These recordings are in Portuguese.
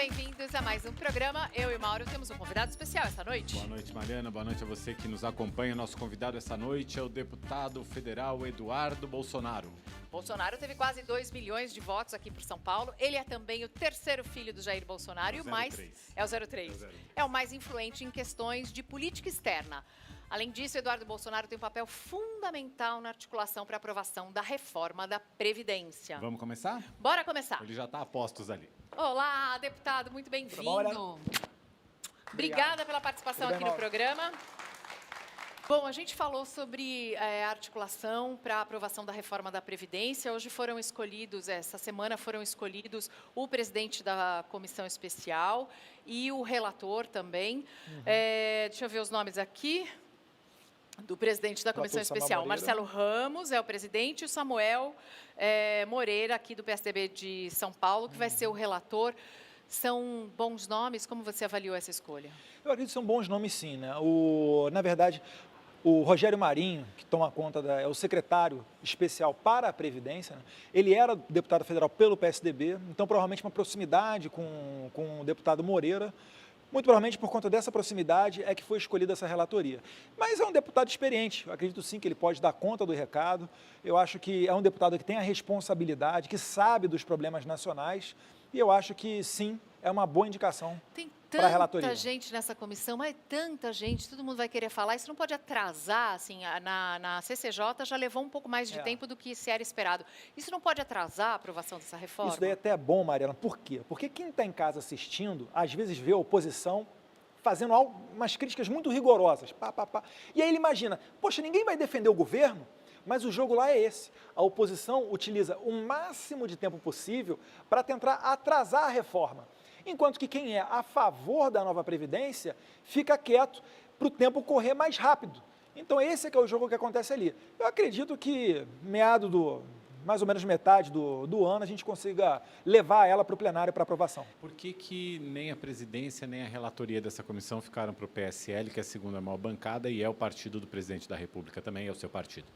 bem-vindos a mais um programa. Eu e o Mauro temos um convidado especial essa noite. Boa noite, Mariana. Boa noite a você que nos acompanha. Nosso convidado essa noite é o deputado federal Eduardo Bolsonaro. Bolsonaro teve quase 2 milhões de votos aqui por São Paulo. Ele é também o terceiro filho do Jair Bolsonaro e o mais... 03. É o 03. É o mais influente em questões de política externa. Além disso, Eduardo Bolsonaro tem um papel fundamental na articulação para a aprovação da reforma da Previdência. Vamos começar? Bora começar. Ele já está a postos ali. Olá, deputado, muito bem-vindo. Obrigada pela participação aqui no programa. Bom, a gente falou sobre a articulação para a aprovação da reforma da Previdência. Hoje foram escolhidos, essa semana foram escolhidos o presidente da comissão especial e o relator também. Deixa eu ver os nomes aqui. Do presidente da comissão especial, Marcelo Ramos é o presidente, e o Samuel Moreira, aqui do PSDB de São Paulo, que vai ser o relator. São bons nomes? Como você avaliou essa escolha? Eu acredito que são bons nomes, sim, né? Na verdade, o Rogério Marinho, que toma conta, é o secretário especial para a Previdência, né? Ele era deputado federal pelo PSDB, então provavelmente uma proximidade com o deputado Moreira. Muito provavelmente, por conta dessa proximidade, é que foi escolhida essa relatoria. Mas é um deputado experiente, eu acredito sim que ele pode dar conta do recado. Eu acho que é um deputado que tem a responsabilidade, que sabe dos problemas nacionais, e eu acho que sim, é uma boa indicação para a relatoria. Tem tanta gente nessa comissão, mas tanta gente, todo mundo vai querer falar. Isso não pode atrasar, assim, na CCJ já levou um pouco mais de tempo do que se era esperado. Isso não pode atrasar a aprovação dessa reforma? Isso daí até é bom, Mariana. Por quê? Porque quem está em casa assistindo, às vezes vê a oposição fazendo umas críticas muito rigorosas. E aí ele imagina, poxa, ninguém vai defender o governo? Mas o jogo lá é esse. A oposição utiliza o máximo de tempo possível para tentar atrasar a reforma. Enquanto que quem é a favor da nova Previdência fica quieto para o tempo correr mais rápido. Então esse é que é o jogo que acontece ali. Eu acredito que mais ou menos metade do ano, a gente consiga levar ela para o plenário para aprovação. Por que nem a presidência nem a relatoria dessa comissão ficaram para o PSL, que é a segunda maior bancada e é o partido do presidente da República também, é o seu partido?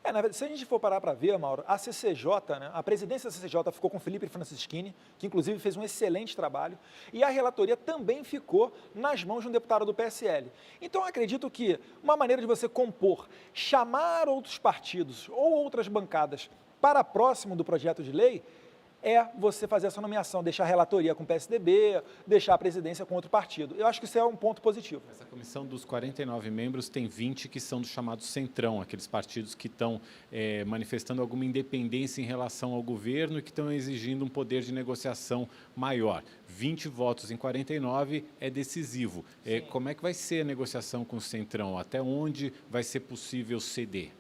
Na verdade, se a gente for parar para ver, Mauro, a CCJ, né, a presidência da CCJ ficou com Felipe Francischini, que inclusive fez um excelente trabalho, e a relatoria também ficou nas mãos de um deputado do PSL. Então, eu acredito que uma maneira de você compor, chamar outros partidos ou outras bancadas para próximo do projeto de lei, é você fazer essa nomeação, deixar a relatoria com o PSDB, deixar a presidência com outro partido. Eu acho que isso é um ponto positivo. Essa comissão dos 49 membros tem 20 que são do chamado centrão, aqueles partidos que estão manifestando alguma independência em relação ao governo e que estão exigindo um poder de negociação maior. 20 votos em 49 é decisivo. Como é que vai ser a negociação com o centrão? Até onde vai ser possível ceder?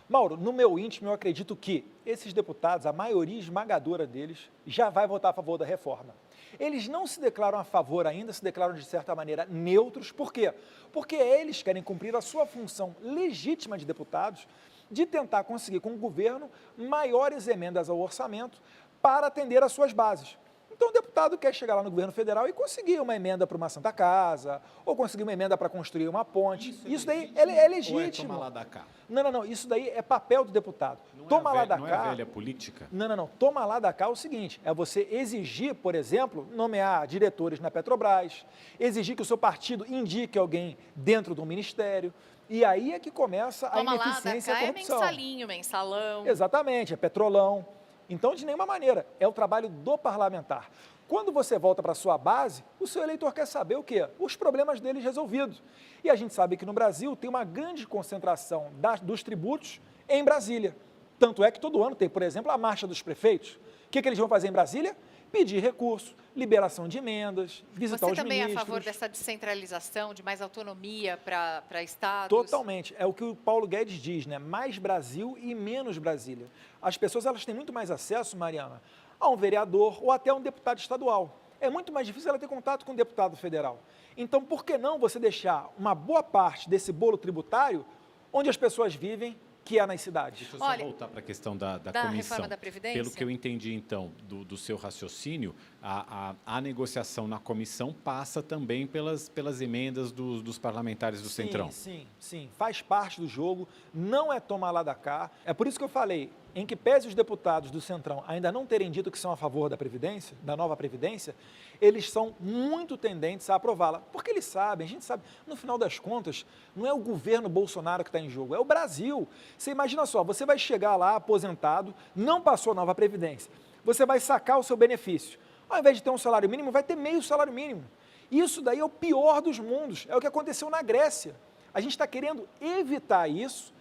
Mauro, no meu íntimo, eu acredito que esses deputados, a maioria esmagadora deles, já vai votar a favor da reforma. Eles não se declaram a favor ainda, se declaram de certa maneira neutros. Por quê? Porque eles querem cumprir a sua função legítima de deputados de tentar conseguir com o governo maiores emendas ao orçamento para atender às suas bases. Então, o deputado quer chegar lá no governo federal e conseguir uma emenda para uma Santa Casa, ou conseguir uma emenda para construir uma ponte. Isso daí é legítimo. Ou é toma lá da cá? Não. Isso daí é papel do deputado. Toma lá da cá. Não é a velha política? Não. Toma lá da cá é o seguinte, é você exigir, por exemplo, nomear diretores na Petrobras, exigir que o seu partido indique alguém dentro do ministério, e aí é que começa a ineficiência e a corrupção. É mensalinho, mensalão. Exatamente, é petrolão. Então, de nenhuma maneira, é o trabalho do parlamentar. Quando você volta para a sua base, o seu eleitor quer saber o quê? Os problemas deles resolvidos. E a gente sabe que no Brasil tem uma grande concentração dos tributos em Brasília. Tanto é que todo ano tem, por exemplo, a marcha dos prefeitos. O que eles vão fazer em Brasília? Pedir recurso, liberação de emendas, visitar os ministros. Você também é a favor dessa descentralização, de mais autonomia para estados? Totalmente. É o que o Paulo Guedes diz, né? Mais Brasil e menos Brasília. As pessoas elas têm muito mais acesso, Mariana, a um vereador ou até a um deputado estadual. É muito mais difícil ela ter contato com um deputado federal. Então, por que não você deixar uma boa parte desse bolo tributário onde as pessoas vivem, que é nas cidades. Deixa eu só voltar para a questão da comissão. Reforma da Previdência? Pelo que eu entendi, então, do seu raciocínio, a negociação na comissão passa também pelas emendas dos parlamentares do Centrão. Sim. Faz parte do jogo, não é tomar lá da cá. É por isso que eu falei, em que pese os deputados do Centrão ainda não terem dito que são a favor da Previdência, da nova Previdência, eles são muito tendentes a aprová-la. Porque eles sabem, a gente sabe, no final das contas, não é o governo Bolsonaro que está em jogo, é o Brasil. Você imagina só, você vai chegar lá aposentado, não passou a nova Previdência, você vai sacar o seu benefício. Ao invés de ter um salário mínimo, vai ter meio salário mínimo. Isso daí é o pior dos mundos, é o que aconteceu na Grécia. A gente está querendo evitar isso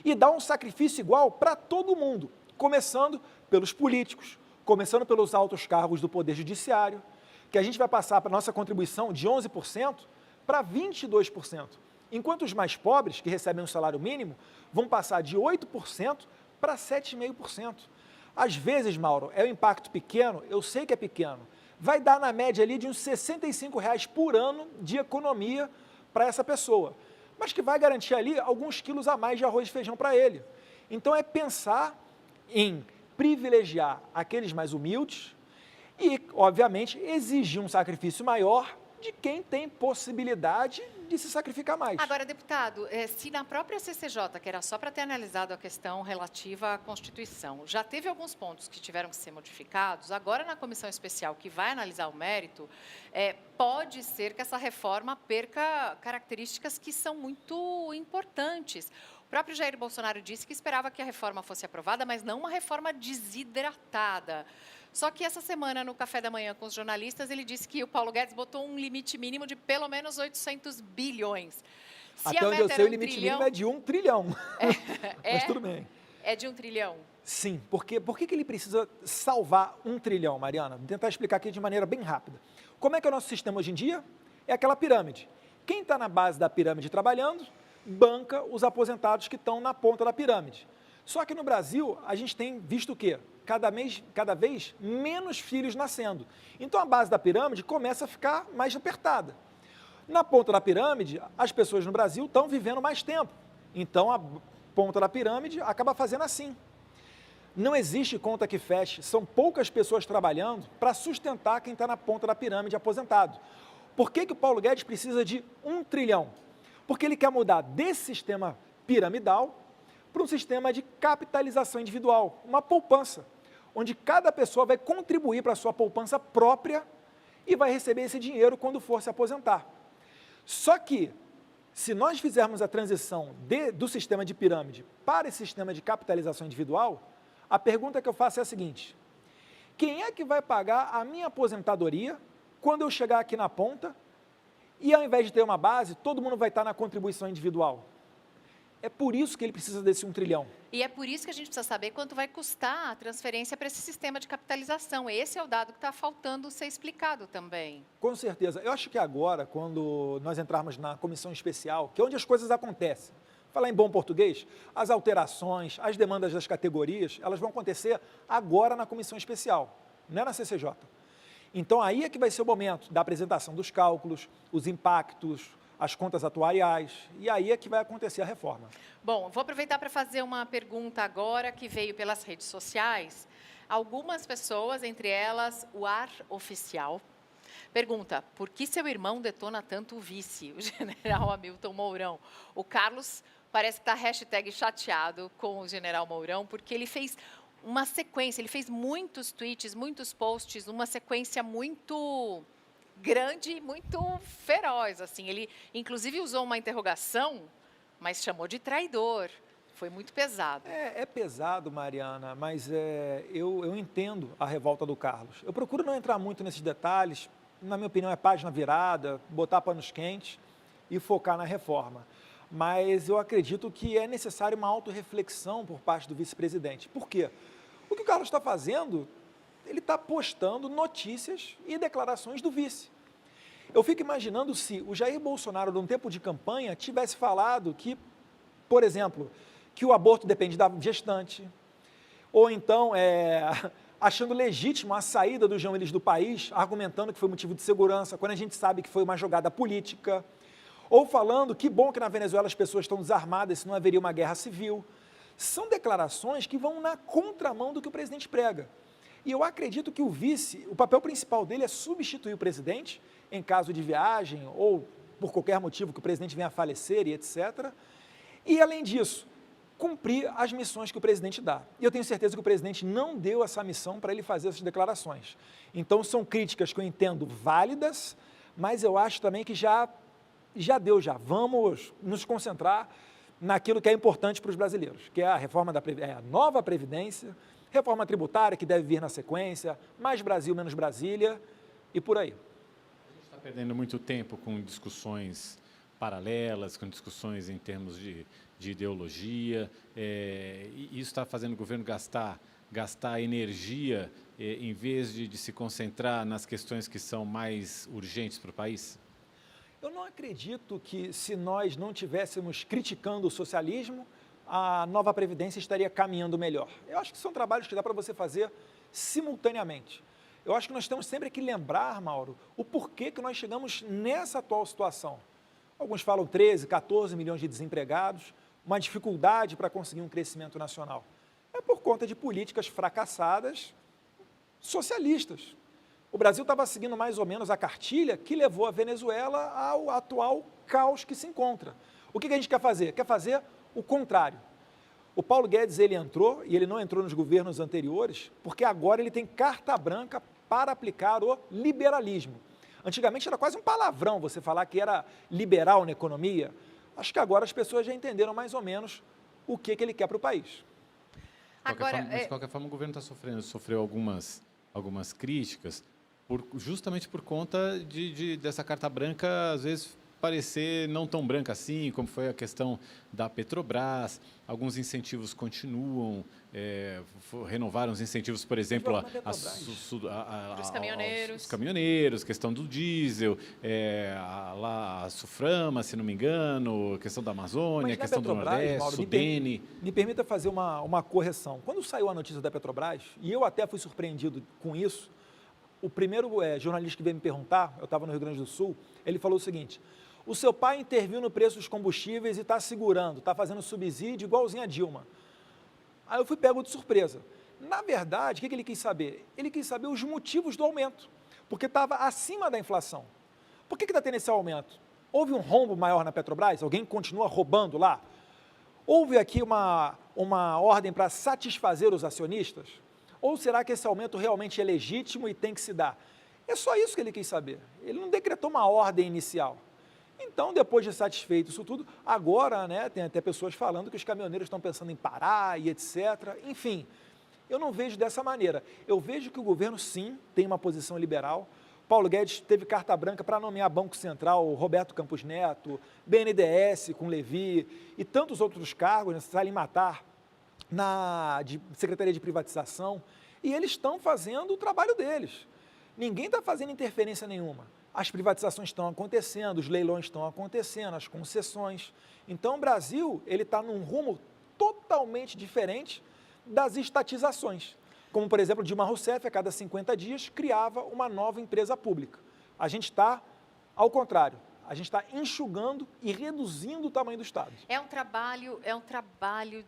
e dar um sacrifício igual para todo mundo, começando pelos políticos, começando pelos altos cargos do Poder Judiciário, que a gente vai passar para a nossa contribuição de 11% para 22%, enquanto os mais pobres, que recebem um salário mínimo, vão passar de 8% para 7,5%. Às vezes, Mauro, é um impacto pequeno, eu sei que é pequeno, vai dar na média ali de uns R$ 65,00 por ano de economia para essa pessoa, mas que vai garantir ali alguns quilos a mais de arroz e feijão para ele. Então é pensar em privilegiar aqueles mais humildes e, obviamente, exigir um sacrifício maior de quem tem possibilidade de se sacrificar mais. Agora, deputado, se na própria CCJ, que era só para ter analisado a questão relativa à Constituição, já teve alguns pontos que tiveram que ser modificados, agora na comissão especial que vai analisar o mérito, pode ser que essa reforma perca características que são muito importantes. O próprio Jair Bolsonaro disse que esperava que a reforma fosse aprovada, mas não uma reforma desidratada. Só que essa semana, no café da manhã com os jornalistas, ele disse que o Paulo Guedes botou um limite mínimo de pelo menos 800 bilhões. Se até onde eu sei, o limite mínimo é de 1 trilhão. Mas tudo bem. É de 1 trilhão? Sim, porque por que ele precisa salvar 1 trilhão, Mariana? Vou tentar explicar aqui de maneira bem rápida. Como é que é o nosso sistema hoje em dia? É aquela pirâmide. Quem está na base da pirâmide trabalhando, banca os aposentados que estão na ponta da pirâmide. Só que no Brasil, a gente tem visto o quê? Cada vez menos filhos nascendo. Então, a base da pirâmide começa a ficar mais apertada. Na ponta da pirâmide, as pessoas no Brasil estão vivendo mais tempo. Então, a ponta da pirâmide acaba fazendo assim. Não existe conta que feche, são poucas pessoas trabalhando para sustentar quem está na ponta da pirâmide aposentado. Por que o Paulo Guedes precisa de 1 trilhão? Porque ele quer mudar desse sistema piramidal para um sistema de capitalização individual, uma poupança, onde cada pessoa vai contribuir para a sua poupança própria e vai receber esse dinheiro quando for se aposentar. Só que, se nós fizermos a transição do sistema de pirâmide para esse sistema de capitalização individual, a pergunta que eu faço é a seguinte: quem é que vai pagar a minha aposentadoria quando eu chegar aqui na ponta e, ao invés de ter uma base, todo mundo vai estar na contribuição individual? É por isso que ele precisa desse 1 trilhão. E é por isso que a gente precisa saber quanto vai custar a transferência para esse sistema de capitalização. Esse é o dado que está faltando ser explicado também. Com certeza. Eu acho que agora, quando nós entrarmos na comissão especial, que é onde as coisas acontecem, falar em bom português, as alterações, as demandas das categorias, elas vão acontecer agora na comissão especial, não é na CCJ. Então, aí é que vai ser o momento da apresentação dos cálculos, os impactos, as contas atuariais, e aí é que vai acontecer a reforma. Bom, vou aproveitar para fazer uma pergunta agora que veio pelas redes sociais. Algumas pessoas, entre elas o Ar Oficial, pergunta: por que seu irmão detona tanto o vice, o general Hamilton Mourão? O Carlos parece que está #chateado com o general Mourão, porque ele fez uma sequência, ele fez muitos tweets, muitos posts, uma sequência muito grande, muito feroz, assim. Ele, inclusive, usou uma interrogação, mas chamou de traidor. Foi muito pesado. É pesado, Mariana, mas eu entendo a revolta do Carlos. Eu procuro não entrar muito nesses detalhes. Na minha opinião, é página virada, botar panos quentes e focar na reforma. Mas eu acredito que é necessário uma autorreflexão por parte do vice-presidente. Por quê? O que o Carlos está fazendo, ele está postando notícias e declarações do vice. Eu fico imaginando se o Jair Bolsonaro, num tempo de campanha, tivesse falado que, por exemplo, que o aborto depende da gestante, ou então achando legítimo a saída do João Willis do país, argumentando que foi motivo de segurança, quando a gente sabe que foi uma jogada política, ou falando que bom que na Venezuela as pessoas estão desarmadas, se não haveria uma guerra civil. são declarações que vão na contramão do que o presidente prega. E eu acredito que o vice, o papel principal dele é substituir o presidente em caso de viagem ou por qualquer motivo que o presidente venha a falecer e etc. E, além disso, cumprir as missões que o presidente dá. E eu tenho certeza que o presidente não deu essa missão para ele fazer essas declarações. Então, são críticas que eu entendo válidas, mas eu acho também que já deu. Vamos nos concentrar naquilo que é importante para os brasileiros, que é a reforma a nova Previdência, reforma tributária que deve vir na sequência, mais Brasil, menos Brasília e por aí. A gente está perdendo muito tempo com discussões paralelas, com discussões em termos de ideologia, e isso está fazendo o governo gastar energia em vez de se concentrar nas questões que são mais urgentes para o país? Eu não acredito que, se nós não estivéssemos criticando o socialismo, a nova Previdência estaria caminhando melhor. Eu acho que são trabalhos que dá para você fazer simultaneamente. Eu acho que nós temos sempre que lembrar, Mauro, o porquê que nós chegamos nessa atual situação. Alguns falam 13, 14 milhões de desempregados, uma dificuldade para conseguir um crescimento nacional. É por conta de políticas fracassadas socialistas. O Brasil estava seguindo mais ou menos a cartilha que levou a Venezuela ao atual caos que se encontra. O que a gente quer fazer? Quer fazer o contrário. O Paulo Guedes, ele entrou, e ele não entrou nos governos anteriores, porque agora ele tem carta branca para aplicar o liberalismo. Antigamente era quase um palavrão você falar que era liberal na economia. Acho que agora as pessoas já entenderam mais ou menos o que ele quer para o país. De qualquer forma, o governo sofreu algumas críticas, justamente por conta dessa carta branca, às vezes, parecer não tão branca assim, como foi a questão da Petrobras. Alguns incentivos continuam, renovaram os incentivos, por exemplo, os caminhoneiros. Os caminhoneiros, questão do diesel, a Suframa, se não me engano, questão da Amazônia, questão do Nordeste, Mauro, Sudene. Me permita fazer uma correção. Quando saiu a notícia da Petrobras, e eu até fui surpreendido com isso, o primeiro jornalista que veio me perguntar, eu estava no Rio Grande do Sul, ele falou o seguinte: o seu pai interviu no preço dos combustíveis e está segurando, está fazendo subsídio igualzinho a Dilma. Aí eu fui pego de surpresa. Na verdade, o que ele quis saber? Ele quis saber os motivos do aumento, porque estava acima da inflação. Por que está tendo esse aumento? Houve um rombo maior na Petrobras? Alguém continua roubando lá? Houve aqui uma ordem para satisfazer os acionistas? Ou será que esse aumento realmente é legítimo e tem que se dar? É só isso que ele quis saber. Ele não decretou uma ordem inicial. Então, depois de satisfeito isso tudo, agora, tem até pessoas falando que os caminhoneiros estão pensando em parar e etc. Enfim, eu não vejo dessa maneira. Eu vejo que o governo, sim, tem uma posição liberal. Paulo Guedes teve carta branca para nomear Banco Central, Roberto Campos Neto, BNDES com Levi e tantos outros cargos, Salim Matar, na Secretaria de Privatização, e eles estão fazendo o trabalho deles. Ninguém está fazendo interferência nenhuma. As privatizações estão acontecendo, os leilões estão acontecendo, as concessões. Então, o Brasil está num rumo totalmente diferente das estatizações. Como, por exemplo, Dilma Rousseff, a cada 50 dias, criava uma nova empresa pública. A gente está, ao contrário, a gente está enxugando e reduzindo o tamanho do Estado. É um trabalho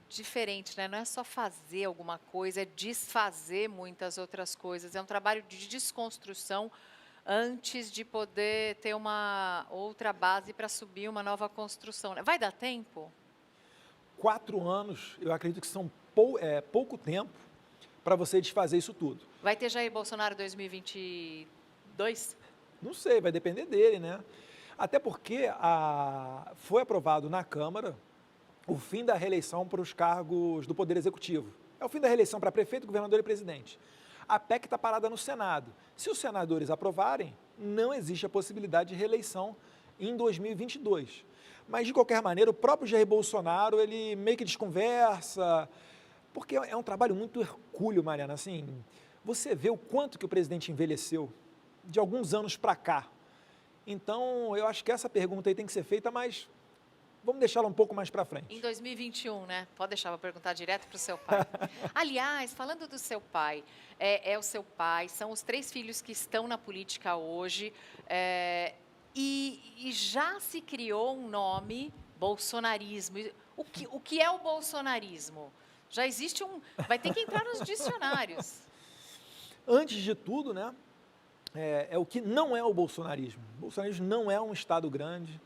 diferente, né? Não é só fazer alguma coisa, é desfazer muitas outras coisas. É um trabalho de desconstrução antes de poder ter uma outra base para subir uma nova construção. Vai dar tempo? 4 anos, eu acredito que são pouco tempo para você desfazer isso tudo. Vai ter Jair Bolsonaro 2022? Não sei, vai depender dele, né? Até porque foi aprovado na Câmara o fim da reeleição para os cargos do Poder Executivo. É o fim da reeleição para prefeito, governador e presidente. A PEC está parada no Senado. Se os senadores aprovarem, não existe a possibilidade de reeleição em 2022. Mas, de qualquer maneira, o próprio Jair Bolsonaro, ele meio que desconversa, porque é um trabalho muito hercúleo, Mariana. Assim, você vê o quanto que o presidente envelheceu de alguns anos para cá. Então, eu acho que essa pergunta aí tem que ser feita, mas vamos deixá-la um pouco mais para frente. Em 2021, né? Pode deixar, vou perguntar direto para o seu pai. Aliás, falando do seu pai, é o seu pai, são os 3 filhos que estão na política hoje, e já se criou um nome, bolsonarismo. O que é o bolsonarismo? Já existe vai ter que entrar nos dicionários. Antes de tudo, né, é o que não é o bolsonarismo. O bolsonarismo não é um Estado grande,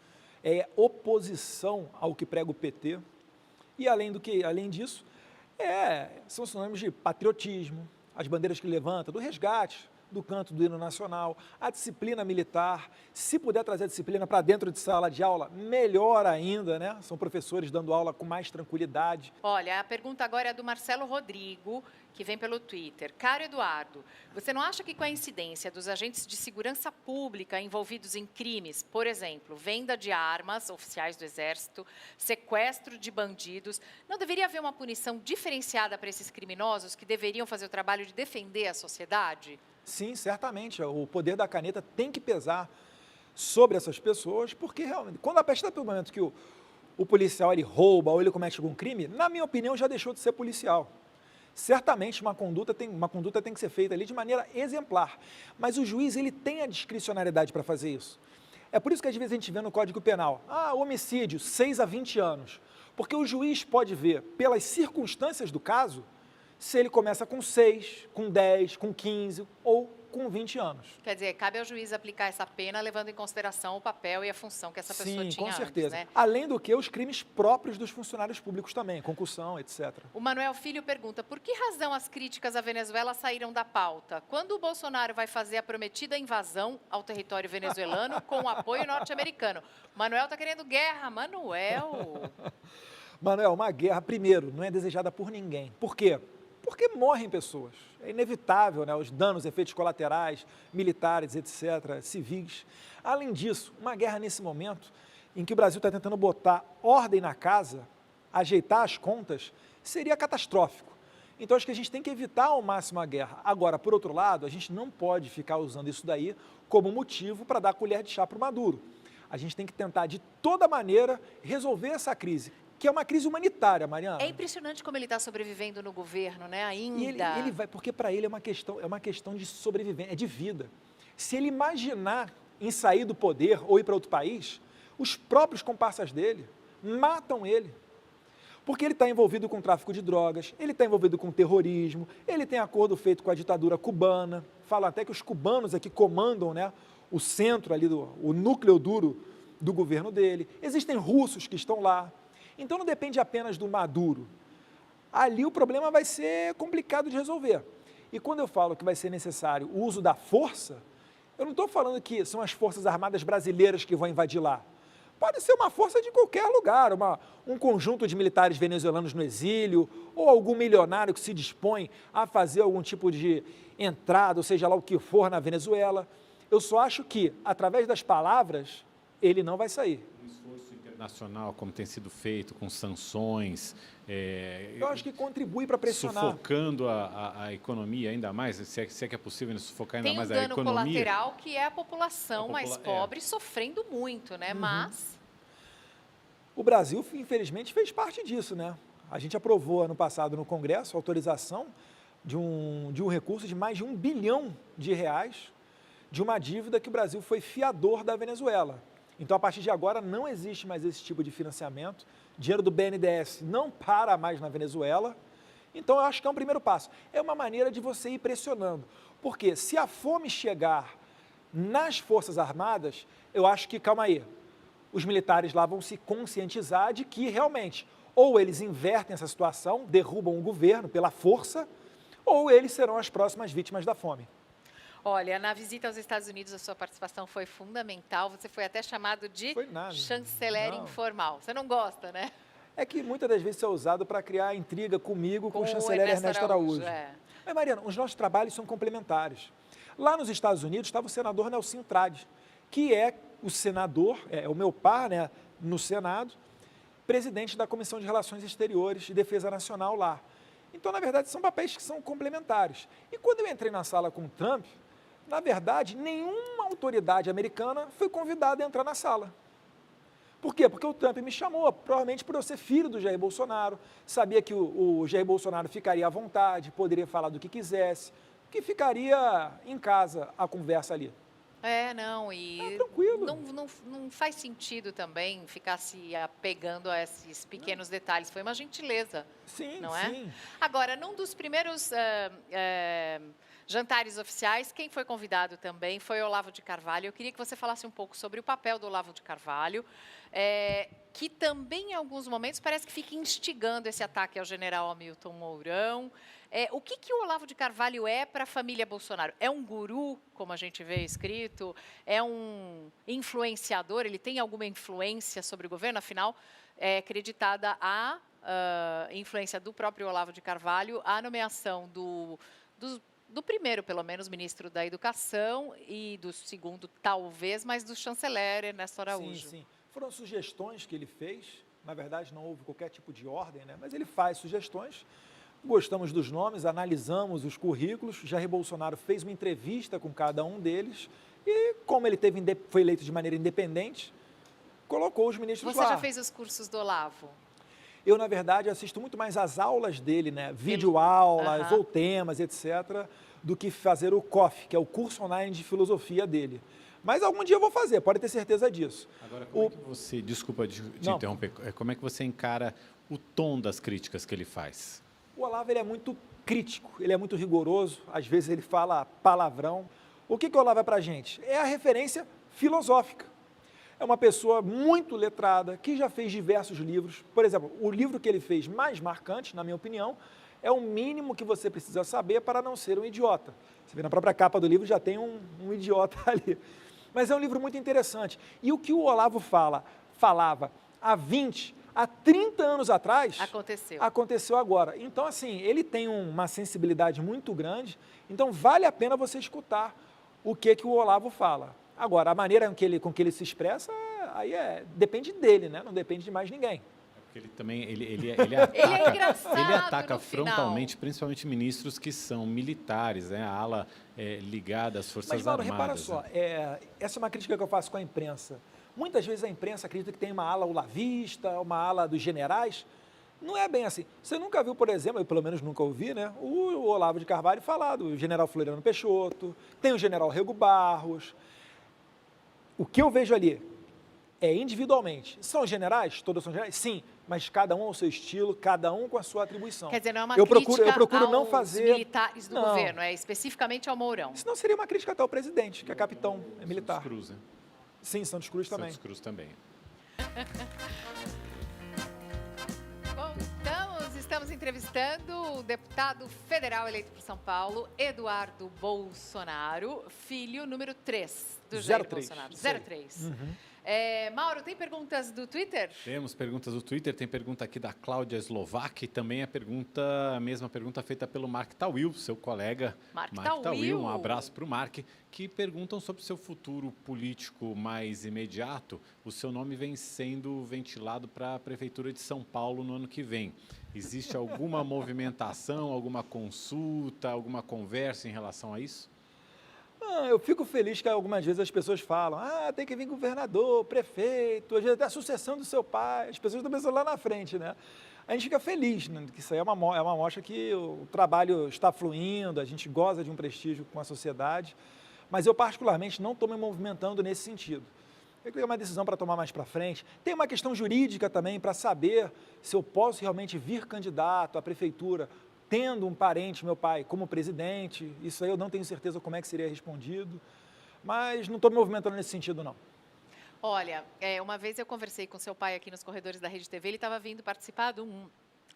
é oposição ao que prega o PT. E além disso, são sinônimos de patriotismo, as bandeiras que levanta, do resgate, do canto do hino nacional, a disciplina militar. Se puder trazer a disciplina para dentro de sala de aula, melhor ainda, né? São professores dando aula com mais tranquilidade. Olha, a pergunta agora é do Marcelo Rodrigo, que vem pelo Twitter. Caro Eduardo, você não acha que com a incidência dos agentes de segurança pública envolvidos em crimes, por exemplo, venda de armas, oficiais do Exército, sequestro de bandidos, não deveria haver uma punição diferenciada para esses criminosos que deveriam fazer o trabalho de defender a sociedade? Sim, certamente. O poder da caneta tem que pesar sobre essas pessoas, porque realmente, quando a partir do momento que o policial ele rouba ou ele comete algum crime, na minha opinião, já deixou de ser policial. Certamente uma conduta tem que ser feita ali de maneira exemplar, mas o juiz ele tem a discricionariedade para fazer isso. É por isso que às vezes a gente vê no Código Penal, homicídio, 6 a 20 anos, porque o juiz pode ver pelas circunstâncias do caso, se ele começa com 6, com 10, com 15 ou com 20 anos. Quer dizer, cabe ao juiz aplicar essa pena levando em consideração o papel e a função que essa pessoa tinha antes, com certeza. né? Além do que os crimes próprios dos funcionários públicos também, concussão, etc. O Manuel Filho pergunta, por que razão as críticas à Venezuela saíram da pauta? Quando o Bolsonaro vai fazer a prometida invasão ao território venezuelano com o apoio norte-americano? Manuel está querendo guerra. Manuel! Manuel, uma guerra, primeiro, não é desejada por ninguém. Por quê? Porque morrem pessoas. É inevitável, né? Os danos, efeitos colaterais, militares, etc., civis. Além disso, uma guerra nesse momento, em que o Brasil está tentando botar ordem na casa, ajeitar as contas, seria catastrófico. Então, acho que a gente tem que evitar ao máximo a guerra. Agora, por outro lado, a gente não pode ficar usando isso daí como motivo para dar colher de chá para o Maduro. A gente tem que tentar, de toda maneira, resolver essa crise, que é uma crise humanitária, Mariana. É impressionante como ele está sobrevivendo no governo, né, ainda. E ele vai, porque para ele é uma questão de sobrevivência, é de vida. Se ele imaginar em sair do poder ou ir para outro país, os próprios comparsas dele matam ele. Porque ele está envolvido com tráfico de drogas, ele está envolvido com terrorismo, ele tem acordo feito com a ditadura cubana, fala até que os cubanos aqui comandam, né, o centro ali, o núcleo duro do governo dele. Existem russos que estão lá. Então, não depende apenas do Maduro. Ali o problema vai ser complicado de resolver. E quando eu falo que vai ser necessário o uso da força, eu não estou falando que são as Forças Armadas brasileiras que vão invadir lá. Pode ser uma força de qualquer lugar, um conjunto de militares venezuelanos no exílio, ou algum milionário que se dispõe a fazer algum tipo de entrada, ou seja lá o que for na Venezuela. Eu só acho que, através das palavras, ele não vai sair. Nacional, como tem sido feito, com sanções. Eu acho que contribui para pressionar. Sufocando a economia ainda mais, se é que é possível sufocar ainda mais a economia. Tem um dano colateral que é a população mais pobre sofrendo muito, né? Mas o Brasil, infelizmente, fez parte disso, né? A gente aprovou ano passado no Congresso a autorização de um recurso de mais de R$1 bilhão de uma dívida que o Brasil foi fiador da Venezuela. Então, a partir de agora, não existe mais esse tipo de financiamento. Dinheiro do BNDES não para mais na Venezuela. Então, eu acho que é um primeiro passo. É uma maneira de você ir pressionando. Porque se a fome chegar nas Forças Armadas, eu acho que, calma aí, os militares lá vão se conscientizar de que, realmente, ou eles invertem essa situação, derrubam o governo pela força, ou eles serão as próximas vítimas da fome. Olha, na visita aos Estados Unidos, a sua participação foi fundamental. Você foi até chamado de chanceler informal. Você não gosta, né? É que muitas das vezes isso é usado para criar intriga comigo com o chanceler Ernesto Araújo. Mas, Mariana, os nossos trabalhos são complementares. Lá nos Estados Unidos estava o senador Nelsinho Trades, que é o senador, é o meu par, né, no Senado, presidente da Comissão de Relações Exteriores e Defesa Nacional lá. Então, na verdade, são papéis que são complementares. E quando eu entrei na sala com o Trump, na verdade, nenhuma autoridade americana foi convidada a entrar na sala. Por quê? Porque o Trump me chamou, provavelmente por eu ser filho do Jair Bolsonaro, sabia que o Jair Bolsonaro ficaria à vontade, poderia falar do que quisesse, que ficaria em casa a conversa ali. Não, e tranquilo. não faz sentido também ficar se apegando a esses pequenos detalhes. Foi uma gentileza, Sim, não é? sim. Agora, num dos primeiros jantares oficiais, quem foi convidado também foi Olavo de Carvalho. Eu queria que você falasse um pouco sobre o papel do Olavo de Carvalho, que também, em alguns momentos, parece que fica instigando esse ataque ao general Hamilton Mourão. O que o Olavo de Carvalho é para a família Bolsonaro? É um guru, como a gente vê escrito? É um influenciador? Ele tem alguma influência sobre o governo? Afinal, é acreditada a influência do próprio Olavo de Carvalho, a nomeação do primeiro, pelo menos, ministro da Educação e do segundo, talvez, mas do chanceler Ernesto Araújo. Sim. Foram sugestões que ele fez. Na verdade, não houve qualquer tipo de ordem, né? Mas ele faz sugestões. Gostamos dos nomes, analisamos os currículos. Jair Bolsonaro fez uma entrevista com cada um deles e, como ele foi eleito de maneira independente, colocou os ministros lá. Você já fez os cursos do Olavo? Eu, na verdade, assisto muito mais às aulas dele, né? Videoaulas ou temas, etc., do que fazer o COF, que é o curso online de filosofia dele. Mas algum dia eu vou fazer, pode ter certeza disso. Agora, como é que você, desculpa te interromper, como é que você encara o tom das críticas que ele faz? O Olavo ele é muito crítico, ele é muito rigoroso, às vezes ele fala palavrão. O que o Olavo é para a gente? É a referência filosófica. É uma pessoa muito letrada, que já fez diversos livros. Por exemplo, o livro que ele fez mais marcante, na minha opinião, é o mínimo que você precisa saber para não ser um idiota. Você vê na própria capa do livro, já tem um idiota ali. Mas é um livro muito interessante. E o que o Olavo falava há 20, há 30 anos atrás, aconteceu agora. Então, assim, ele tem uma sensibilidade muito grande, então vale a pena você escutar o que o Olavo fala. Agora, a maneira com que ele se expressa, aí depende dele, né? Não depende de mais ninguém. Porque ele também, ele é ataca frontalmente, principalmente ministros que são militares, né? A ala ligada às Forças Armadas. Mas, Mauro, repara só, essa é uma crítica que eu faço com a imprensa. Muitas vezes a imprensa acredita que tem uma ala olavista, uma ala dos generais. Não é bem assim. Você nunca viu, por exemplo, eu pelo menos nunca ouvi, né? O Olavo de Carvalho falar do general Floriano Peixoto, tem o general Rego Barros. O que eu vejo ali é individualmente. São generais? Todos são generais? Sim, mas cada um ao seu estilo, cada um com a sua atribuição. Quer dizer, não é uma eu crítica procuro aos não fazer militares do governo, é especificamente ao Mourão. Senão seria uma crítica até ao presidente, que é capitão, é militar. Santos Cruz, né? Sim, Santos Cruz também. Santos Cruz também. Estamos entrevistando o deputado federal eleito por São Paulo, Eduardo Bolsonaro, filho número 3 do Jair Bolsonaro. 03. Mauro, tem perguntas do Twitter? Temos perguntas do Twitter, tem pergunta aqui da Cláudia Slovak, também a mesma pergunta feita pelo Mark Tawil, seu colega. Mark Tawil, um abraço para o Mark, que perguntam sobre o seu futuro político mais imediato. O seu nome vem sendo ventilado para a Prefeitura de São Paulo no ano que vem. Existe alguma movimentação, alguma consulta, alguma conversa em relação a isso? Eu fico feliz que algumas vezes as pessoas falam, tem que vir governador, prefeito, às vezes até a sucessão do seu pai, as pessoas estão pensando lá na frente, né? A gente fica feliz, né? Que isso aí é uma mostra que o trabalho está fluindo, a gente goza de um prestígio com a sociedade, mas eu particularmente não estou me movimentando nesse sentido. Eu queria uma decisão para tomar mais para frente. Tem uma questão jurídica também para saber se eu posso realmente vir candidato à prefeitura tendo um parente, meu pai, como presidente. Isso aí eu não tenho certeza como é que seria respondido, mas não estou me movimentando nesse sentido, não. Olha, uma vez eu conversei com seu pai aqui nos corredores da Rede TV, ele estava vindo participar de um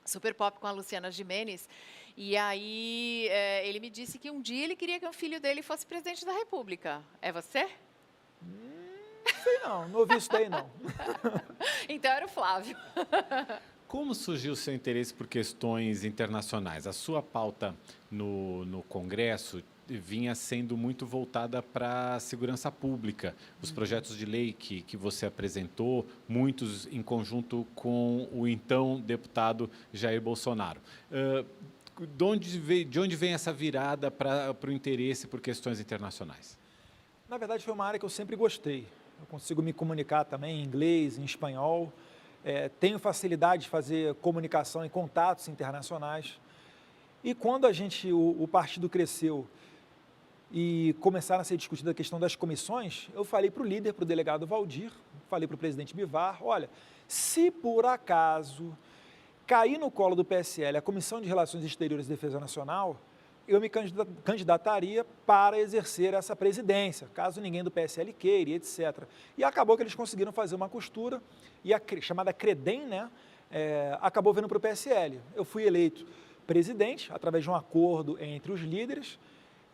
Super Pop com a Luciana Gimenez, e aí ele me disse que um dia ele queria que o filho dele fosse presidente da República. É você? Não sei não ouvi isso daí não. Então era o Flávio. Como surgiu o seu interesse por questões internacionais? A sua pauta no Congresso vinha sendo muito voltada para a segurança pública. Os projetos de lei que você apresentou, muitos em conjunto com o então deputado Jair Bolsonaro. De onde vem essa virada para o interesse por questões internacionais? Na verdade, foi uma área que eu sempre gostei. Eu consigo me comunicar também em inglês, em espanhol. Tenho facilidade de fazer comunicação e contatos internacionais. E quando o partido cresceu, e começaram a ser discutida a questão das comissões, eu falei para o líder, para o delegado Valdir, falei para o presidente Bivar, olha, se por acaso cair no colo do PSL a Comissão de Relações Exteriores e Defesa Nacional, eu me candidataria para exercer essa presidência, caso ninguém do PSL queira, etc. E acabou que eles conseguiram fazer uma costura, e a chamada CREDEM, né, acabou vindo para o PSL. Eu fui eleito presidente, através de um acordo entre os líderes,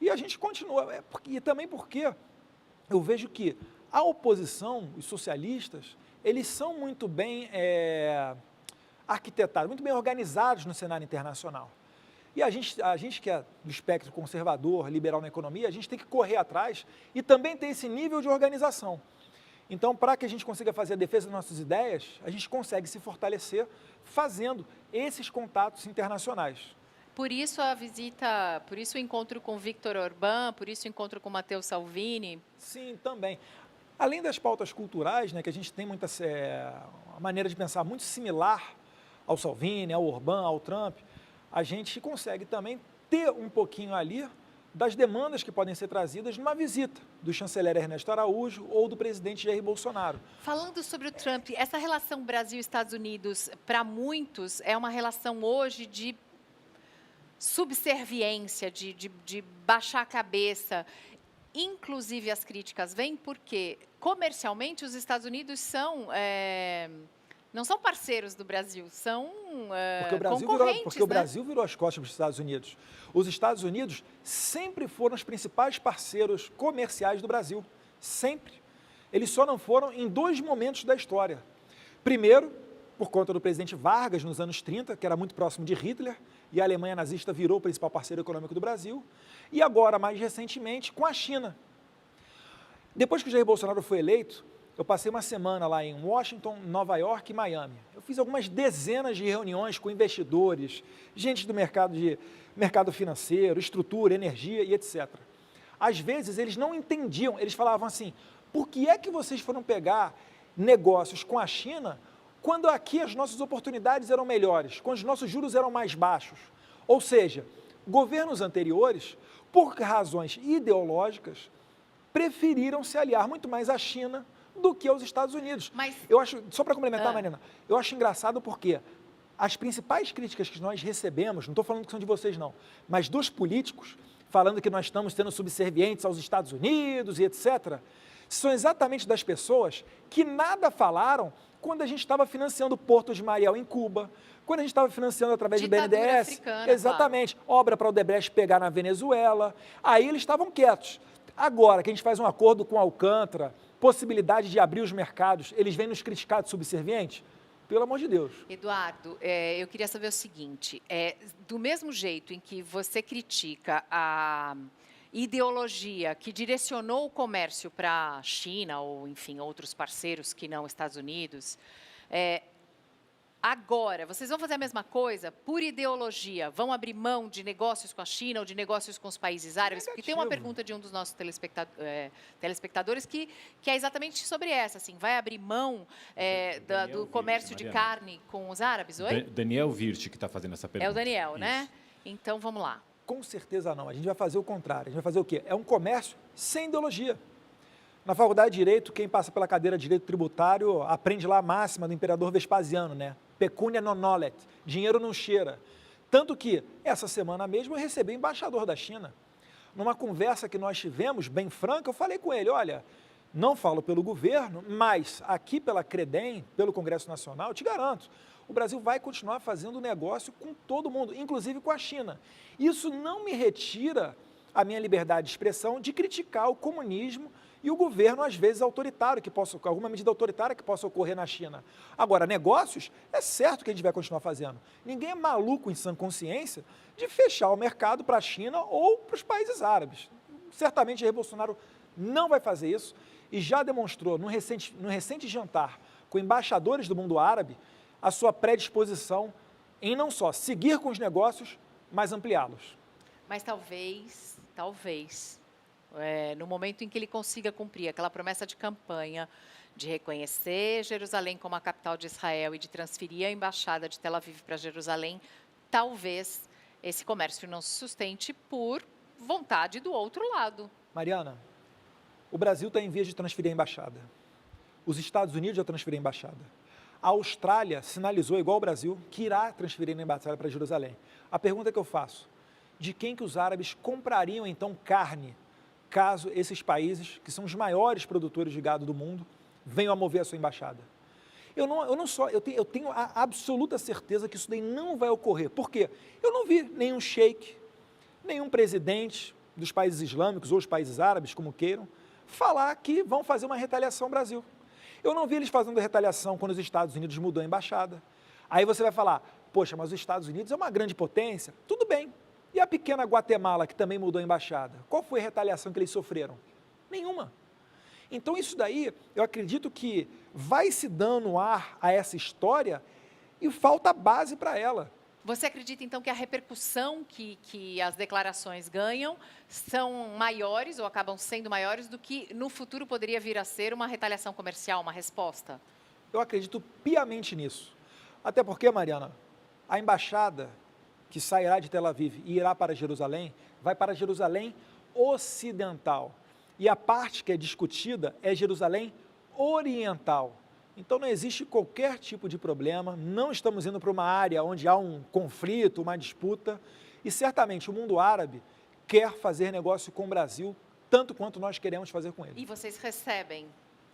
e a gente continua. E também porque eu vejo que a oposição, os socialistas, eles são muito bem arquitetados, muito bem organizados no cenário internacional. E a gente que é do espectro conservador, liberal na economia, a gente tem que correr atrás e também ter esse nível de organização. Então, para que a gente consiga fazer a defesa das nossas ideias, a gente consegue se fortalecer fazendo esses contatos internacionais. Por isso a visita, por isso o encontro com Viktor Orbán, por isso o encontro com Matteo Salvini? Sim, também. Além das pautas culturais, né, que a gente tem uma maneira de pensar muito similar ao Salvini, ao Orbán, ao Trump, a gente consegue também ter um pouquinho ali das demandas que podem ser trazidas numa visita do chanceler Ernesto Araújo ou do presidente Jair Bolsonaro. Falando sobre o Trump, essa relação Brasil-Estados Unidos, para muitos, é uma relação hoje de subserviência, de baixar a cabeça. Inclusive, as críticas vêm porque, comercialmente, os Estados Unidos não são parceiros do Brasil, são concorrentes. Porque o Brasil virou as costas para os Estados Unidos. Os Estados Unidos sempre foram os principais parceiros comerciais do Brasil. Sempre. Eles só não foram em dois momentos da história. Primeiro, por conta do presidente Vargas, nos anos 30, que era muito próximo de Hitler, e a Alemanha nazista virou o principal parceiro econômico do Brasil. E agora, mais recentemente, com a China. Depois que o Jair Bolsonaro foi eleito, eu passei uma semana lá em Washington, Nova York e Miami. Eu fiz algumas dezenas de reuniões com investidores, gente do mercado financeiro, estrutura, energia e etc. Às vezes, eles não entendiam, eles falavam assim, por que é que vocês foram pegar negócios com a China quando aqui as nossas oportunidades eram melhores, quando os nossos juros eram mais baixos? Ou seja, governos anteriores, por razões ideológicas, preferiram se aliar muito mais à China do que aos Estados Unidos. Mas, eu acho, só para complementar, Marina, eu acho engraçado porque as principais críticas que nós recebemos, não estou falando que são de vocês não, mas dos políticos, falando que nós estamos sendo subservientes aos Estados Unidos e etc., são exatamente das pessoas que nada falaram quando a gente estava financiando o Porto de Mariel em Cuba, quando a gente estava financiando através do BNDES, africana, exatamente, claro. Obra para o Odebrecht pegar na Venezuela, aí eles estavam quietos. Agora que a gente faz um acordo com a Alcântara, possibilidade de abrir os mercados, eles vêm nos criticar de subserviente? Pelo amor de Deus. Eduardo, eu queria saber o seguinte, do mesmo jeito em que você critica a ideologia que direcionou o comércio para a China ou, enfim, outros parceiros que não Estados Unidos, agora, vocês vão fazer a mesma coisa por ideologia? Vão abrir mão de negócios com a China ou de negócios com os países árabes? Negativo. Porque tem uma pergunta de um dos nossos telespectadores que é exatamente sobre essa, assim, vai abrir mão do comércio de carne com os árabes? Oi? Daniel Virte que está fazendo essa pergunta. É o Daniel, Isso. né? Então, vamos lá. Com certeza não. A gente vai fazer o contrário. A gente vai fazer o quê? É um comércio sem ideologia. Na faculdade de Direito, quem passa pela cadeira de Direito Tributário aprende lá a máxima do imperador Vespasiano, né? Pecunia non olet, dinheiro não cheira. Tanto que, essa semana mesmo, eu recebi o embaixador da China. Numa conversa que nós tivemos, bem franca, eu falei com ele, olha, não falo pelo governo, mas aqui pela CREDEM, pelo Congresso Nacional, eu te garanto, o Brasil vai continuar fazendo negócio com todo mundo, inclusive com a China. Isso não me retira a minha liberdade de expressão de criticar o comunismo e o governo, às vezes, autoritário, alguma medida autoritária que possa ocorrer na China. Agora, negócios, é certo que a gente vai continuar fazendo. Ninguém é maluco em sã consciência de fechar o mercado para a China ou para os países árabes. Certamente, Jair Bolsonaro não vai fazer isso e já demonstrou, no recente jantar com embaixadores do mundo árabe, a sua predisposição em não só seguir com os negócios, mas ampliá-los. Mas talvez, no momento em que ele consiga cumprir aquela promessa de campanha de reconhecer Jerusalém como a capital de Israel e de transferir a embaixada de Tel Aviv para Jerusalém, talvez esse comércio não se sustente por vontade do outro lado. Mariana, o Brasil está em vias de transferir a embaixada. Os Estados Unidos já transferiram a embaixada. A Austrália sinalizou, igual o Brasil, que irá transferir a embaixada para Jerusalém. A pergunta que eu faço, de quem que os árabes comprariam, então, carne, caso esses países, que são os maiores produtores de gado do mundo, venham a mover a sua embaixada? Eu tenho a absoluta certeza que isso daí não vai ocorrer. Por quê? Eu não vi nenhum sheik, nenhum presidente dos países islâmicos ou os países árabes, como queiram, falar que vão fazer uma retaliação ao Brasil. Eu não vi eles fazendo retaliação quando os Estados Unidos mudou a embaixada. Aí você vai falar, poxa, mas os Estados Unidos é uma grande potência. Tudo bem. E a pequena Guatemala, que também mudou a embaixada? Qual foi a retaliação que eles sofreram? Nenhuma. Então isso daí, eu acredito que vai se dando ar a essa história e falta base para ela. Você acredita, então, que a repercussão que as declarações ganham são maiores ou acabam sendo maiores do que no futuro poderia vir a ser uma retaliação comercial, uma resposta? Eu acredito piamente nisso. Até porque, Mariana, a embaixada que sairá de Tel Aviv e irá para Jerusalém, vai para Jerusalém ocidental. E a parte que é discutida é Jerusalém oriental. Então não existe qualquer tipo de problema, não estamos indo para uma área onde há um conflito, uma disputa, e certamente o mundo árabe quer fazer negócio com o Brasil, tanto quanto nós queremos fazer com ele. E vocês recebem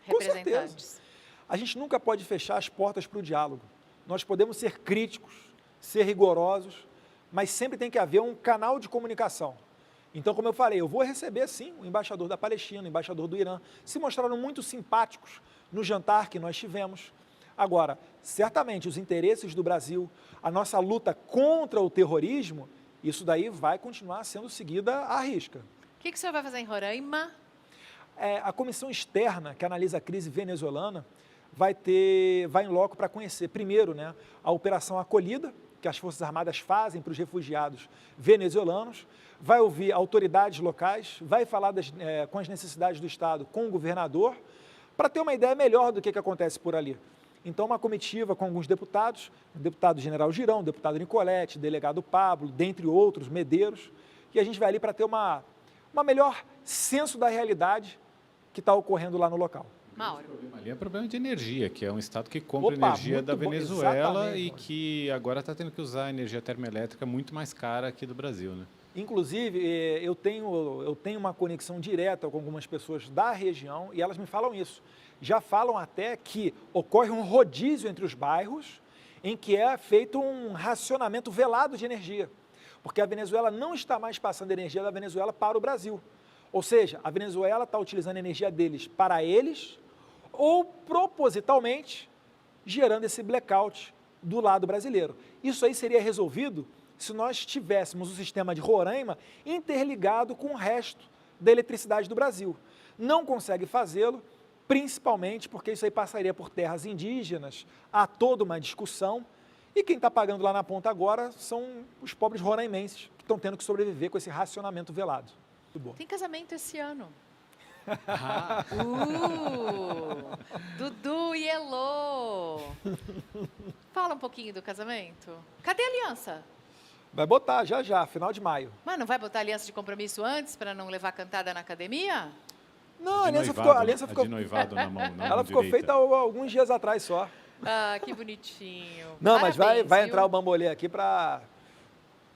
Com representantes? certeza. A gente nunca pode fechar as portas para o diálogo. Nós podemos ser críticos, ser rigorosos, mas sempre tem que haver um canal de comunicação. Então, como eu falei, eu vou receber, sim, o embaixador da Palestina, o embaixador do Irã, se mostraram muito simpáticos no jantar que nós tivemos. Agora, certamente, os interesses do Brasil, a nossa luta contra o terrorismo, isso daí vai continuar sendo seguida à risca. O que o senhor vai fazer em Roraima? A comissão externa que analisa a crise venezuelana vai em loco para conhecer, primeiro, né, a operação acolhida, que as Forças Armadas fazem para os refugiados venezuelanos, vai ouvir autoridades locais, vai falar com as necessidades do Estado com o governador, para ter uma ideia melhor do que acontece por ali. Então, uma comitiva com alguns deputados, o deputado General Girão, o deputado Nicolete, o delegado Pablo, dentre outros, Medeiros, e a gente vai ali para ter uma melhor senso da realidade que está ocorrendo lá no local. Mauro. O problema ali é problema de energia, que é um estado que compra energia da Venezuela e que agora está tendo que usar a energia termoelétrica muito mais cara aqui do Brasil, né? Inclusive, eu tenho uma conexão direta com algumas pessoas da região e elas me falam isso. Já falam até que ocorre um rodízio entre os bairros em que é feito um racionamento velado de energia, porque a Venezuela não está mais passando energia da Venezuela para o Brasil. Ou seja, a Venezuela está utilizando a energia deles para eles ou propositalmente gerando esse blackout do lado brasileiro. Isso aí seria resolvido se nós tivéssemos o sistema de Roraima interligado com o resto da eletricidade do Brasil. Não consegue fazê-lo, principalmente porque isso aí passaria por terras indígenas, há toda uma discussão, e quem está pagando lá na ponta agora são os pobres roraimenses, que estão tendo que sobreviver com esse racionamento velado. Muito bom. Tem casamento esse ano. Dudu e Elô. Fala um pouquinho do casamento. Cadê a aliança? Vai botar, já, final de maio. Mas não vai botar aliança de compromisso antes, para não levar cantada na academia? Não, a aliança ficou de noivado na mão, na ela mão ficou direita. feita alguns dias atrás só. Ah, que bonitinho. Não, Parabéns, mas vai viu? entrar o bambolê aqui para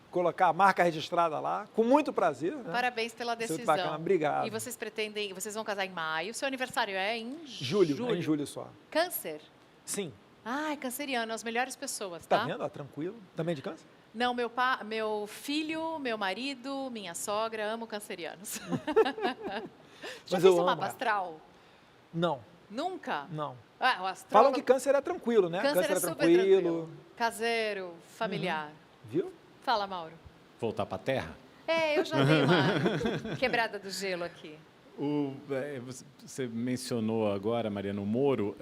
colocar a marca registrada lá, com muito prazer. Né? Parabéns pela Muito decisão. bacana, obrigado. E vocês vão casar em maio. Seu aniversário é em Julho, em julho só. Câncer? Sim. Ah, é canceriano, as melhores pessoas, Tá tá? vendo? Ó, tranquilo. Também de câncer? Não, meu filho, meu marido, minha sogra, amo cancerianos. Já Mas fez eu um amo, mapa astral? Não, Nunca? não. Ah, o astrólogo... Falam que câncer é tranquilo, né? Câncer é é super tranquilo. Caseiro, familiar. Viu? Fala, Mauro. Voltar para a Terra? Eu já dei uma quebrada do gelo aqui. Você mencionou agora, Mariana, o Moro.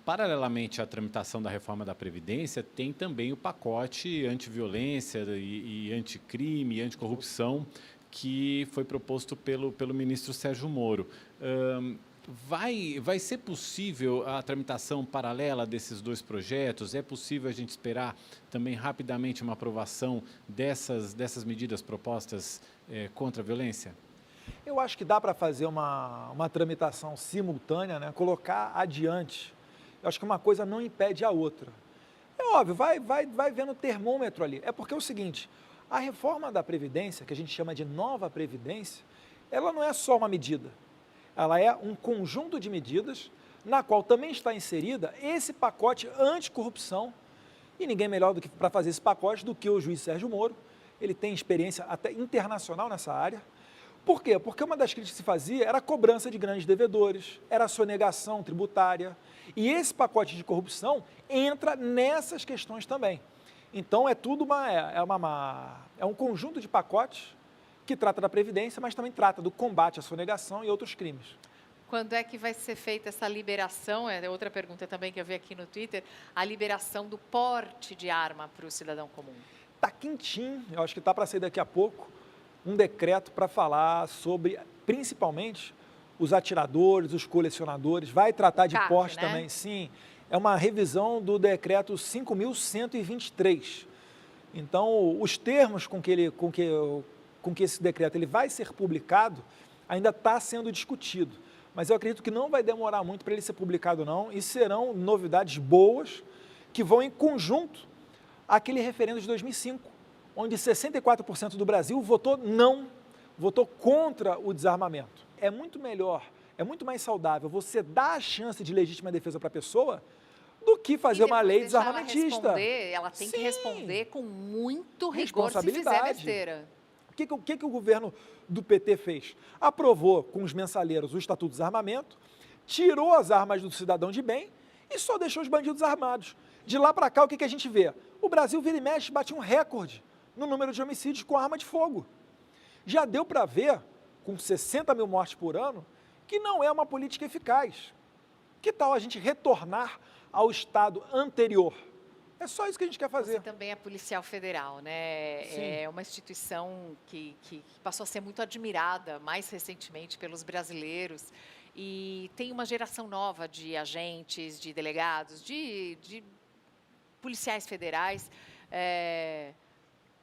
Paralelamente à tramitação da reforma da Previdência, tem também o pacote antiviolência e anticrime, anticorrupção, que foi proposto pelo ministro Sérgio Moro. Vai ser possível a tramitação paralela desses dois projetos? É possível a gente esperar também rapidamente uma aprovação dessas medidas propostas contra a violência? Eu acho que dá para fazer uma tramitação simultânea, né? Colocar adiante. Eu acho que uma coisa não impede a outra. É óbvio, vai vendo o termômetro ali. É porque é o seguinte, a reforma da Previdência, que a gente chama de nova Previdência, ela não é só uma medida. Ela é um conjunto de medidas na qual também está inserida esse pacote anticorrupção. E ninguém melhor para fazer esse pacote do que o juiz Sérgio Moro. Ele tem experiência até internacional nessa área. Por quê? Porque uma das críticas que se fazia era a cobrança de grandes devedores, era a sonegação tributária. E esse pacote de corrupção entra nessas questões também. Então, é tudo um conjunto de pacotes que trata da Previdência, mas também trata do combate à sonegação e outros crimes. Quando é que vai ser feita essa liberação? É outra pergunta também que eu vi aqui no Twitter, a liberação do porte de arma para o cidadão comum. Está quentinho, eu acho que está para sair daqui a pouco, um decreto para falar sobre, principalmente, os atiradores, os colecionadores, vai tratar de porte, né? Também, sim. É uma revisão do decreto 5.123. Então, os termos com que esse decreto ele vai ser publicado ainda está sendo discutido. Mas eu acredito que não vai demorar muito para ele ser publicado, não, e serão novidades boas que vão em conjunto àquele referendo de 2005, onde 64% do Brasil votou contra o desarmamento. É muito melhor, é muito mais saudável você dar a chance de legítima defesa para a pessoa do que fazer uma lei desarmamentista. Ela tem que responder com muito rigor se fizer besteira. O que o governo do PT fez? Aprovou com os mensaleiros o Estatuto do Desarmamento, tirou as armas do cidadão de bem e só deixou os bandidos armados. De lá para cá, o que a gente vê? O Brasil, vira e mexe, bate um recorde no número de homicídios com arma de fogo. Já deu para ver, com 60 mil mortes por ano, que não é uma política eficaz. Que tal a gente retornar ao estado anterior? É só isso que a gente quer fazer. Você também é policial federal, né? Sim. É uma instituição que passou a ser muito admirada, mais recentemente, pelos brasileiros. E tem uma geração nova de agentes, de delegados, de policiais federais,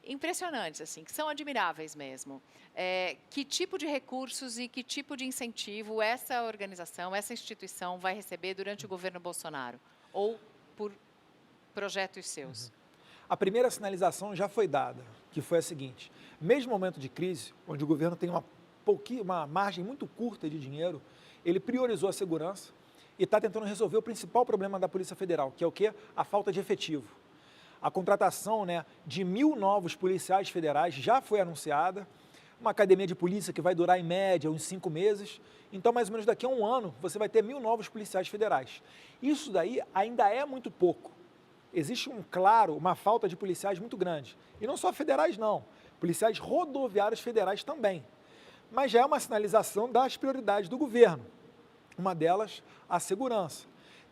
impressionantes, assim, que são admiráveis mesmo. Que tipo de recursos e que tipo de incentivo essa organização, essa instituição vai receber durante o governo Bolsonaro? Ou por projetos seus? A primeira sinalização já foi dada, que foi a seguinte: mesmo momento de crise, onde o governo tem uma margem muito curta de dinheiro, ele priorizou a segurança e está tentando resolver o principal problema da Polícia Federal, que é o quê? A falta de efetivo. A contratação, né, de 1.000 novos policiais federais já foi anunciada, uma academia de polícia que vai durar em média uns 5 meses, então mais ou menos daqui a um ano você vai ter 1.000 novos policiais federais. Isso daí ainda é muito pouco. Existe uma falta de policiais muito grande. E não só federais não, policiais rodoviários federais também. Mas já é uma sinalização das prioridades do governo. Uma delas, a segurança.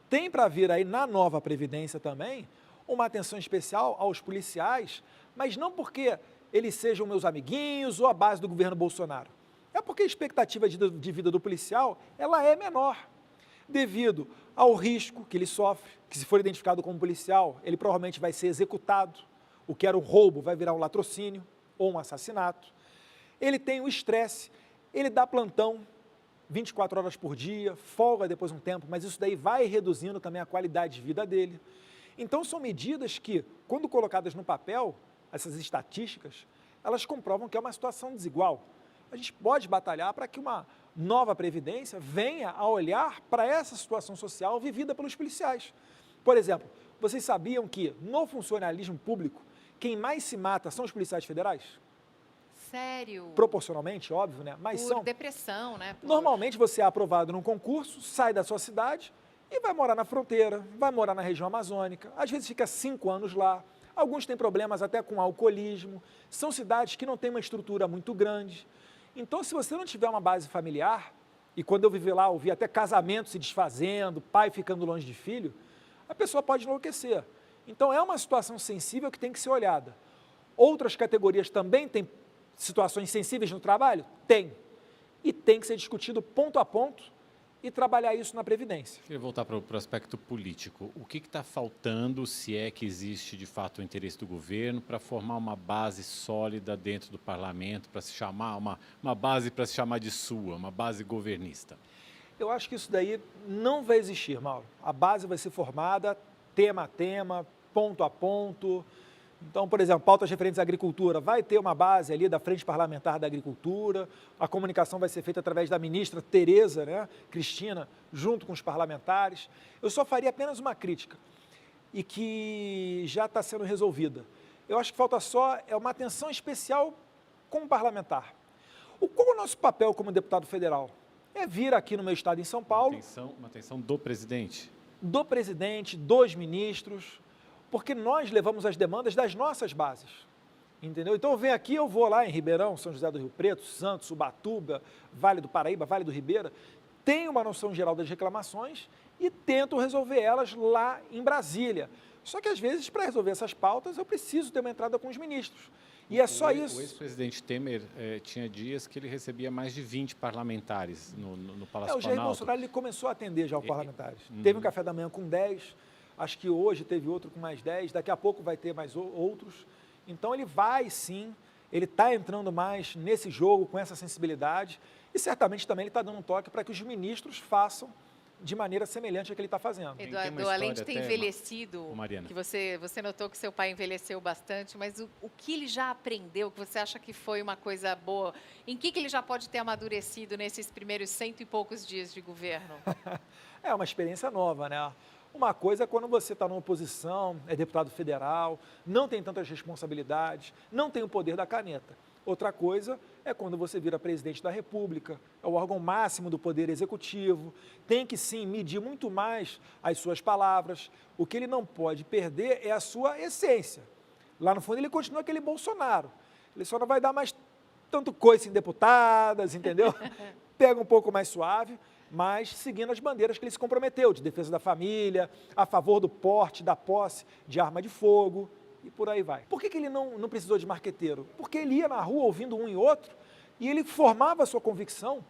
Tem para vir aí na nova Previdência também uma atenção especial aos policiais, mas não porque eles sejam meus amiguinhos ou a base do governo Bolsonaro. É porque a expectativa de vida do policial, ela é menor, devido ao risco que ele sofre, que se for identificado como policial, ele provavelmente vai ser executado, o que era um roubo vai virar um latrocínio ou um assassinato. Ele tem o estresse, ele dá plantão 24 horas por dia, folga depois de um tempo, mas isso daí vai reduzindo também a qualidade de vida dele. Então, são medidas que, quando colocadas no papel, essas estatísticas, elas comprovam que é uma situação desigual. A gente pode batalhar para que uma nova Previdência venha a olhar para essa situação social vivida pelos policiais. Por exemplo, vocês sabiam que, no funcionalismo público, quem mais se mata são os policiais federais? Sério? Proporcionalmente, óbvio, né? Mas por depressão, né? Normalmente você é aprovado num concurso, sai da sua cidade e vai morar na fronteira, vai morar na região amazônica, às vezes fica 5 anos lá, alguns têm problemas até com alcoolismo, são cidades que não têm uma estrutura muito grande. Então, se você não tiver uma base familiar, e quando eu vivi lá, eu vi até casamento se desfazendo, pai ficando longe de filho, a pessoa pode enlouquecer. Então, é uma situação sensível que tem que ser olhada. Outras categorias também têm situações sensíveis no trabalho? Tem. E tem que ser discutido ponto a ponto e trabalhar isso na Previdência. Queria voltar para o aspecto político. O que está faltando, se é que existe de fato o interesse do governo, para formar uma base sólida dentro do parlamento, para se chamar uma base para se chamar de sua, uma base governista? Eu acho que isso daí não vai existir, Mauro. A base vai ser formada tema a tema, ponto a ponto. Então, por exemplo, pautas referentes à agricultura, vai ter uma base ali da Frente Parlamentar da Agricultura, a comunicação vai ser feita através da ministra Tereza, né, Cristina, junto com os parlamentares. Eu só faria apenas uma crítica, e que já está sendo resolvida. Eu acho que falta só uma atenção especial como parlamentar. Qual é o nosso papel como deputado federal? É vir aqui no meu estado, em São Paulo... Uma atenção do presidente. Do presidente, dos ministros... porque nós levamos as demandas das nossas bases, entendeu? Então eu venho aqui, eu vou lá em Ribeirão, São José do Rio Preto, Santos, Ubatuba, Vale do Paraíba, Vale do Ribeira, tenho uma noção geral das reclamações e tento resolver elas lá em Brasília. Só que às vezes, para resolver essas pautas, eu preciso ter uma entrada com os ministros. E é só isso. O ex-presidente Temer tinha dias que ele recebia mais de 20 parlamentares no Palácio O Jair Planalto. Bolsonaro ele começou a atender já os parlamentares. Teve um café da manhã com 10, acho que hoje teve outro com mais 10, daqui a pouco vai ter mais outros. Então ele vai sim, ele está entrando mais nesse jogo com essa sensibilidade e certamente também ele está dando um toque para que os ministros façam de maneira semelhante ao que ele está fazendo. Eduardo, além de ter até, envelhecido, Mariana, que você notou que seu pai envelheceu bastante, mas o que ele já aprendeu, que você acha que foi uma coisa boa, em que ele já pode ter amadurecido nesses primeiros 100 e poucos dias de governo? É uma experiência nova, né? Uma coisa é quando você está numa oposição, é deputado federal, não tem tantas responsabilidades, não tem o poder da caneta. Outra coisa é quando você vira presidente da República, é o órgão máximo do poder executivo, tem que sim medir muito mais as suas palavras. O que ele não pode perder é a sua essência. Lá no fundo ele continua aquele Bolsonaro, ele só não vai dar mais tanto coice em deputadas, entendeu? Pega um pouco mais suave, mas seguindo as bandeiras que ele se comprometeu, de defesa da família, a favor do porte, da posse de arma de fogo, e por aí vai. Por que ele não precisou de marqueteiro? Porque ele ia na rua ouvindo um e outro, e ele formava a sua convicção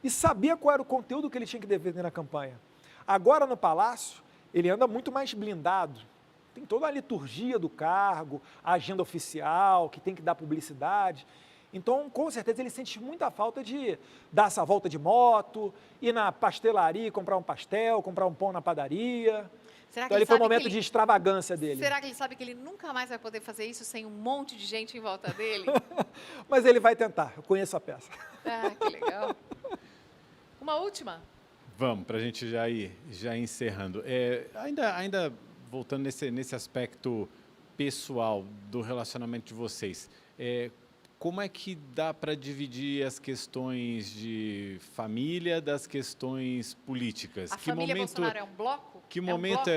e sabia qual era o conteúdo que ele tinha que defender na campanha. Agora, no Palácio, ele anda muito mais blindado, tem toda a liturgia do cargo, a agenda oficial, que tem que dar publicidade. Então, com certeza, ele sente muita falta de dar essa volta de moto, ir na pastelaria, comprar um pastel, comprar um pão na padaria. Então, ele foi um momento de extravagância dele. Será que ele sabe que ele nunca mais vai poder fazer isso sem um monte de gente em volta dele? Mas ele vai tentar, eu conheço a peça. Ah, que legal. Uma última? Vamos, para a gente já ir encerrando. Ainda voltando nesse aspecto pessoal do relacionamento de vocês, como é que dá para dividir as questões de família das questões políticas? A família Bolsonaro é um bloco? Que momento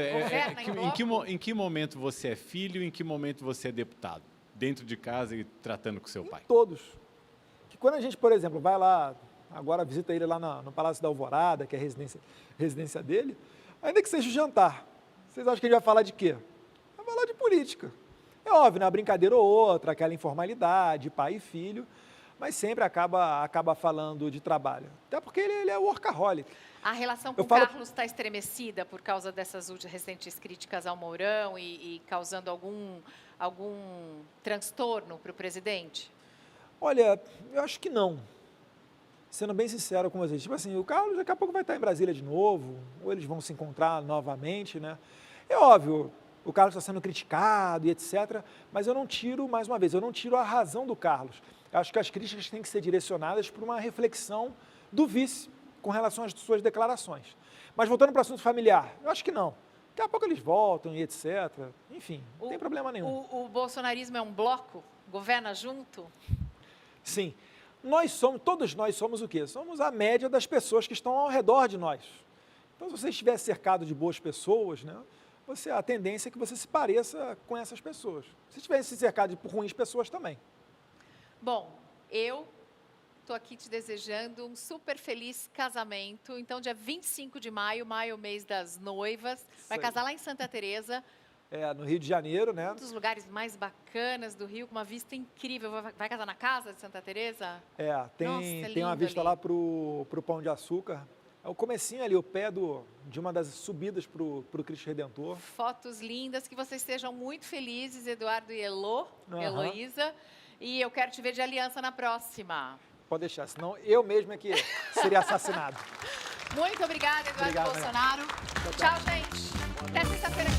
em que momento você é filho, em que momento você é deputado? Dentro de casa e tratando com seu pai? Todos. Que quando a gente, por exemplo, vai lá, agora visita ele lá no Palácio da Alvorada, que é a residência dele, ainda que seja o jantar, vocês acham que a gente vai falar de quê? Vai falar de política. É óbvio, né? Uma brincadeira ou outra, aquela informalidade, pai e filho, mas sempre acaba falando de trabalho. Até porque ele é workaholic. A relação com o Carlos está estremecida por causa dessas recentes críticas ao Mourão e causando algum transtorno para o presidente? Olha, eu acho que não. Sendo bem sincero com vocês, tipo assim, o Carlos daqui a pouco vai estar em Brasília de novo, ou eles vão se encontrar novamente, né? É óbvio, o Carlos está sendo criticado e etc., mas eu não tiro, mais uma vez, eu não tiro a razão do Carlos. Eu acho que as críticas têm que ser direcionadas para uma reflexão do vice com relação às suas declarações. Mas voltando para o assunto familiar, eu acho que não. Daqui a pouco eles voltam e etc. Enfim, não tem problema nenhum. O bolsonarismo é um bloco? Governa junto? Sim. Todos nós somos o quê? Somos a média das pessoas que estão ao redor de nós. Então, se você estiver cercado de boas pessoas, né, a tendência é que você se pareça com essas pessoas. Se estiver cercado de ruins pessoas também. Bom, eu estou aqui te desejando um super feliz casamento. Então, dia 25 de maio, mês das noivas, vai casar lá em Santa Teresa. No Rio de Janeiro, né? Um dos lugares mais bacanas do Rio, com uma vista incrível. Vai casar na casa de Santa Teresa? Tem uma vista ali lá pro Pão de Açúcar. É o comecinho ali, o pé de uma das subidas para o Cristo Redentor. Fotos lindas, que vocês sejam muito felizes, Eduardo e Heloísa. E eu quero te ver de aliança na próxima. Pode deixar, senão eu mesmo é que seria assassinado. Muito obrigada, Eduardo Bolsonaro. Tchau, gente. Até sexta-feira.